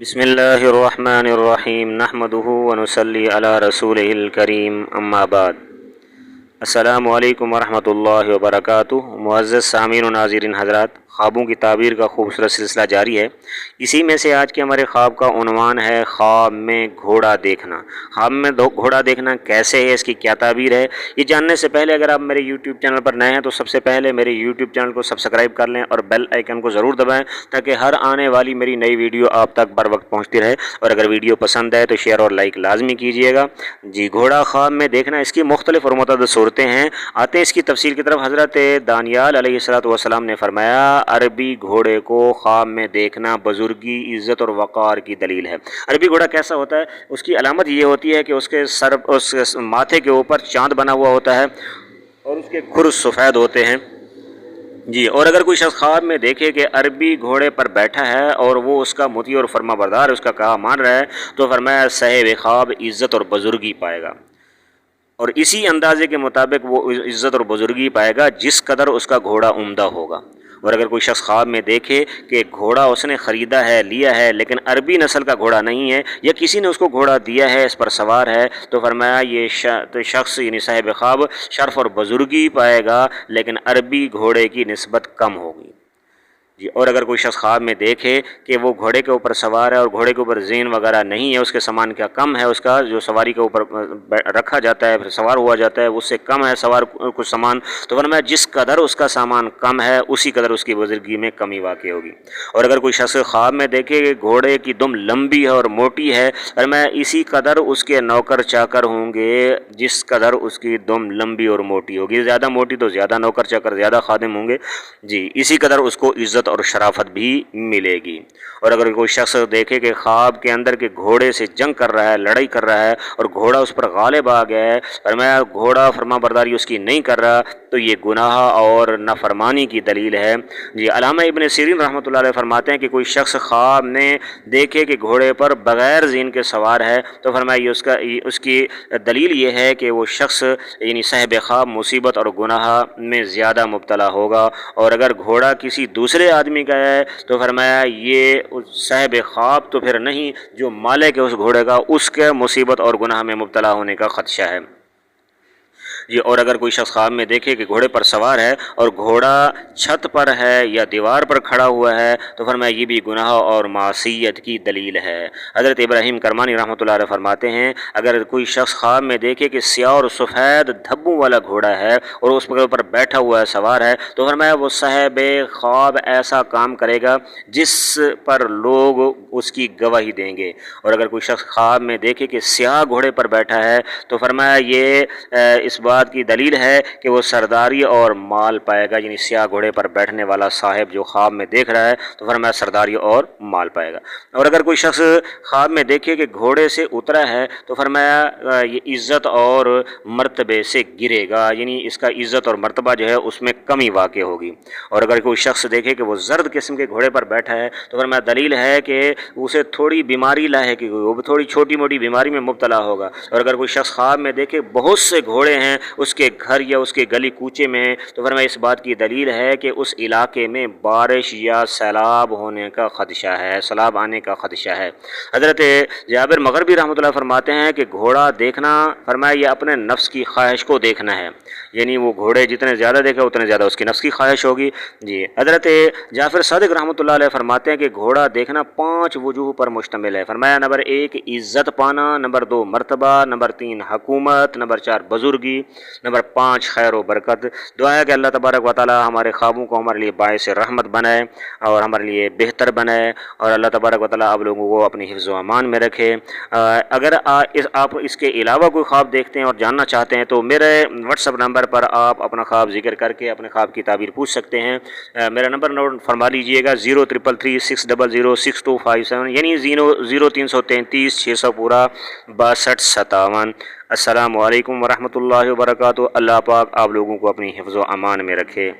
بسم اللہ الرحمن الرحیم نحمدہ ونصلی علی رسولہ الکریم اما بعد۔ السلام علیکم ورحمۃ اللہ وبرکاتہ۔ معزز سامعین و ناظرین حضرات، خوابوں کی تعبیر کا خوبصورت سلسلہ جاری ہے۔ اسی میں سے آج کے ہمارے خواب کا عنوان ہے خواب میں گھوڑا دیکھنا۔ خواب میں گھوڑا دیکھنا کیسے ہے، اس کی کیا تعبیر ہے، یہ جاننے سے پہلے اگر آپ میرے یوٹیوب چینل پر نئے ہیں تو سب سے پہلے میرے یوٹیوب چینل کو سبسکرائب کر لیں اور بیل آئیکن کو ضرور دبائیں تاکہ ہر آنے والی میری نئی ویڈیو آپ تک بر وقت پہنچتی رہے، اور اگر ویڈیو پسند ہے تو شیئر اور لائک لازمی کیجیے گا۔ جی، گھوڑا خواب میں دیکھنا، اس کی مختلف اور متعدد صورتیں ہیں۔ آتے ہیں اس کی تفصیل کی طرف۔ حضرت دانیال علیہ السلام نے فرمایا، عربی گھوڑے کو خواب میں دیکھنا بزرگی، عزت اور وقار کی دلیل ہے۔ عربی گھوڑا کیسا ہوتا ہے؟ اس کی علامت یہ ہوتی ہے کہ اس کے ماتھے کے اوپر چاند بنا ہوا ہوتا ہے اور اس کے کھر سفید ہوتے ہیں۔ جی، اور اگر کوئی شخص خواب میں دیکھے کہ عربی گھوڑے پر بیٹھا ہے اور وہ اس کا مطیع اور فرما بردار، اس کا کہا مان رہا ہے، تو فرمایا صاحب خواب عزت اور بزرگی پائے گا، اور اسی اندازے کے مطابق وہ عزت اور بزرگی پائے گا جس قدر اس کا گھوڑا عمدہ ہوگا۔ اور اگر کوئی شخص خواب میں دیکھے کہ گھوڑا اس نے خریدا ہے، لیا ہے، لیکن عربی نسل کا گھوڑا نہیں ہے، یا کسی نے اس کو گھوڑا دیا ہے، اس پر سوار ہے، تو فرمایا یہ شخص یعنی صاحب خواب شرف اور بزرگی پائے گا، لیکن عربی گھوڑے کی نسبت کم ہوگی۔ جی، اور اگر کوئی شخص خواب میں دیکھے کہ وہ گھوڑے کے اوپر سوار ہے اور گھوڑے کے اوپر زین وغیرہ نہیں ہے، اس کے سامان کا کم ہے، اس کا جو سواری کے اوپر رکھا جاتا ہے پھر سوار ہوا جاتا ہے اس سے کم ہے سوار کچھ سامان، تو فرمایا جس قدر اس کا سامان کم ہے اسی قدر اس کی بزرگی میں کمی واقع ہوگی۔ اور اگر کوئی شخص خواب میں دیکھے کہ گھوڑے کی دم لمبی ہے اور موٹی ہے، فرمایا اسی قدر اس کے نوکر چاکر ہوں گے جس قدر اس کی دم لمبی اور موٹی ہوگی۔ زیادہ موٹی تو زیادہ نوکر چاکر، زیادہ خادم ہوں گے، جی، اسی قدر اس کو عزت اور شرافت بھی ملے گی۔ اور اگر کوئی شخص دیکھے کہ خواب کے اندر کے گھوڑے سے جنگ کر رہا ہے، لڑائی کر رہا ہے اور گھوڑا اس پر غالب آ گیا ہے، فرمایا گھوڑا فرما برداری اس کی نہیں کر رہا، تو یہ گناہ اور نافرمانی کی دلیل ہے۔ جی، علامہ ابن سیرین رحمۃ اللہ علیہ فرماتے ہیں کہ کوئی شخص خواب میں دیکھے کہ گھوڑے پر بغیر زین کے سوار ہے، تو فرمایا اس کی دلیل یہ ہے کہ وہ شخص یعنی صاحب خواب مصیبت اور گناہ میں زیادہ مبتلا ہوگا۔ اور اگر گھوڑا کسی دوسرے آدمی کا ہے تو فرمایا یہ صاحب خواب تو پھر نہیں، جو مالک ہے اس گھوڑے کا، اس کے مصیبت اور گناہ میں مبتلا ہونے کا خدشہ ہے۔ جی، اور اگر کوئی شخص خواب میں دیکھے کہ گھوڑے پر سوار ہے اور گھوڑا چھت پر ہے یا دیوار پر کھڑا ہوا ہے، تو فرمایا یہ بھی گناہ اور معصیت کی دلیل ہے۔ حضرت ابراہیم کرمانی رحمۃ اللہ علیہ فرماتے ہیں، اگر کوئی شخص خواب میں دیکھے کہ سیاہ اور سفید دھبوں والا گھوڑا ہے اور اس کے اوپر بیٹھا ہوا ہے، سوار ہے، تو فرمایا وہ صاحب خواب ایسا کام کرے گا جس پر لوگ اس کی گواہی دیں گے۔ اور اگر کوئی شخص خواب میں دیکھے کہ سیاہ گھوڑے پر بیٹھا ہے، تو فرمایا یہ اس بات کی دلیل ہے کہ وہ سرداری اور مال پائے گا، یعنی سیاہ گھوڑے پر بیٹھنے والا صاحب جو خواب میں دیکھ رہا ہے تو فرمایا سرداری اور مال پائے گا۔ اور اگر کوئی شخص خواب میں دیکھے کہ گھوڑے سے اترا ہے تو فرمایا یہ عزت اور مرتبے سے گرے گا، یعنی اس کا عزت اور مرتبہ جو ہے اس میں کمی واقع ہوگی۔ اور اگر کوئی شخص دیکھے کہ وہ زرد قسم کے گھوڑے پر بیٹھا ہے تو فرمایا دلیل ہے کہ اسے تھوڑی بیماری لاحق ہوئی، وہ تھوڑی چھوٹی موٹی بیماری میں مبتلا ہوگا۔ اور اگر کوئی شخص خواب میں دیکھے بہت سے گھوڑے ہیں اس کے گھر یا اس کے گلی کوچے میں، تو فرمایا اس بات کی دلیل ہے کہ اس علاقے میں بارش یا سیلاب ہونے کا خدشہ ہے، سیلاب آنے کا خدشہ ہے۔ حضرت جابر مغربی رحمۃ اللہ فرماتے ہیں کہ گھوڑا دیکھنا، فرمایا یہ اپنے نفس کی خواہش کو دیکھنا ہے، یعنی وہ گھوڑے جتنے زیادہ دیکھے اتنے زیادہ اس کی نفس کی خواہش ہوگی۔ جی، حضرت جعفر صادق رحمۃ اللہ علیہ فرماتے ہیں کہ گھوڑا دیکھنا 5 وجوہ پر مشتمل ہے۔ فرمایا نمبر 1 عزت پانا، نمبر 2 مرتبہ، نمبر 3 حکومت، نمبر 4 بزرگی، نمبر 5 خیر و برکت۔ دعا ہے کہ اللہ تبارک و تعالی ہمارے خوابوں کو ہمارے لیے باعث رحمت بنائے اور ہمارے لیے بہتر بنائے، اور اللہ تبارک و تعالی آپ لوگوں کو اپنی حفظ و امان میں رکھے۔ اگر آپ اس کے علاوہ کوئی خواب دیکھتے ہیں اور جاننا چاہتے ہیں تو میرے واٹس ایپ نمبر پر آپ اپنا خواب ذکر کر کے اپنے خواب کی تعبیر پوچھ سکتے ہیں۔ میرا نمبر نوٹ فرما لیجئے گا 0333600627، یعنی 0333 پورا 6257۔ السلام علیکم ورحمۃ اللہ وبرکاتہ۔ اللہ پاک آپ لوگوں کو اپنی حفظ و امان میں رکھے۔